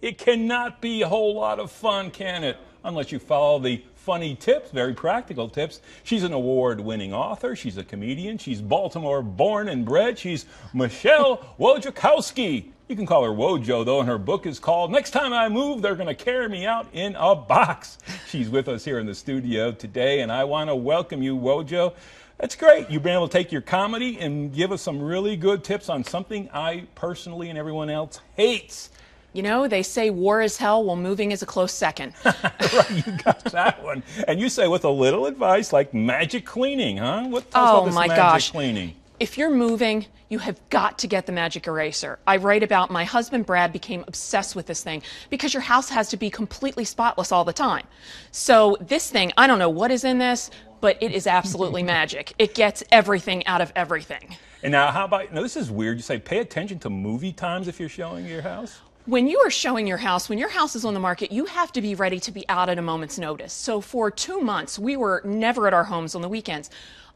It cannot be a whole lot of fun, can it? Unless you follow the funny tips, very practical tips. She's an award-winning author. She's a comedian. She's Baltimore born and bred. She's Michele Wojciechowski. You can call her Wojo, though, and her book is called Next Time I Move, They're Going to Carry Me Out in a Box. She's with us here in the studio today, and I want to welcome you, Wojo. That's great. You've been able to take your comedy and give us some really good tips on something I personally and everyone else hates. You know, they say war is hell, while moving is a close second. Right, you got that one. And you say with a little advice like magic cleaning, huh? Tell us about this magic cleaning. If you're moving, you have got to get the magic eraser. I write about my husband Brad became obsessed with this thing because your house has to be completely spotless all the time. So this thing, I don't know what is in this, but it is absolutely magic. It gets everything out of everything. And now how about, this is weird, you say pay attention to movie times if you're showing your house? When you are showing your house, when your house is on the market, you have to be ready to be out at a moment's notice. So for 2 months, we were never at our homes on the weekends.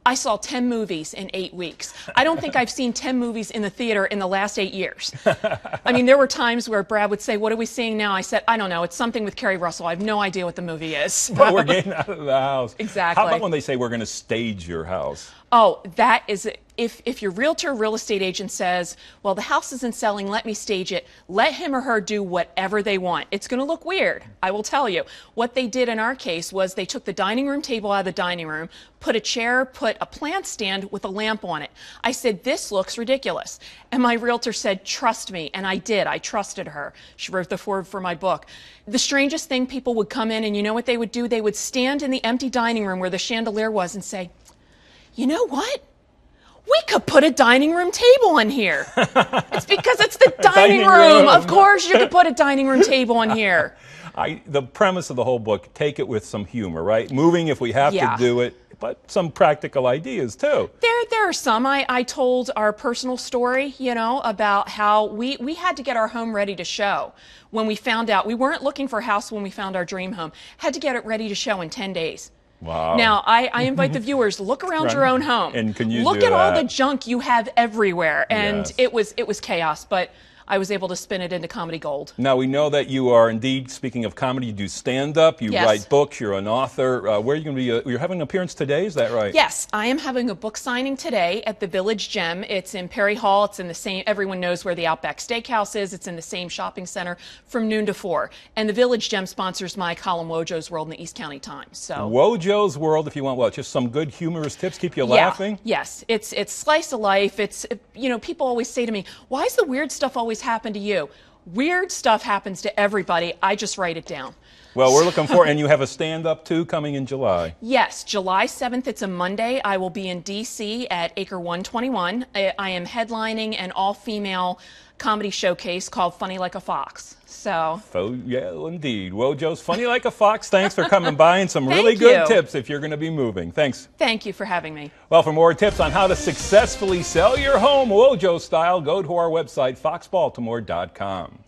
I saw 10 movies in 8 weeks. I don't think I've seen 10 movies in the theater in the last 8 years. I mean, there were times where Brad would say, "What are we seeing now?" I said, "I don't know. It's something with Kerry Russell. I have no idea what the movie is." But we're getting out of the house. Exactly. How about when they say we're going to stage your house? Oh, that is, if your realtor, real estate agent says, well, the house isn't selling, let me stage it, let him or her do whatever they want. It's going to look weird, I will tell you. What they did in our case was they took the dining room table out of the dining room, put a chair, put a plant stand with a lamp on it. I said, this looks ridiculous. And my realtor said, trust me. And I did. I trusted her. She wrote the foreword for my book. The strangest thing, people would come in and you know what they would do? They would stand in the empty dining room where the chandelier was and say, you know what? We could put a dining room table in here. It's because it's the dining room. Of course you could put a dining room table in here. The premise of the whole book, take it with some humor, right? Moving if we have to do it, but some practical ideas too. There are some. I told our personal story, about how we had to get our home ready to show. When we found out, we weren't looking for a house when we found our dream home. Had to get it ready to show in 10 days. Wow. Now, I invite the viewers, look around your own home. And can you look at all the junk you have everywhere. And yes. it was chaos, but I was able to spin it into comedy gold. Now, we know that you are indeed, speaking of comedy, you do stand-up, you write books, you're an author. Where are you going to be? You're having an appearance today, is that right? Yes, I am having a book signing today at the Village Gem. It's in Perry Hall. It's in the same, everyone knows where the Outback Steakhouse is. It's in the same shopping center from noon to 4. And the Village Gem sponsors my column, Wojo's World, in the East County Times. So Wojo's World, if you want, just some good humorous tips, keep you laughing? Yes, it's slice of life. It's, people always say to me, why does the weird stuff always happen to you? Weird stuff happens to everybody. I just write it down. Well, we're looking forward, and you have a stand-up too coming in July. Yes, July 7th. It's a Monday. I will be in D.C. at Acre 121. I am headlining an all-female comedy showcase called Funny Like a Fox. So yeah, indeed. Wojo's Funny Like a Fox. Thanks for coming by, and some really good tips if you're going to be moving. Thanks. Thank you for having me. Well, for more tips on how to successfully sell your home Wojo style, go to our website, foxbaltimore.com.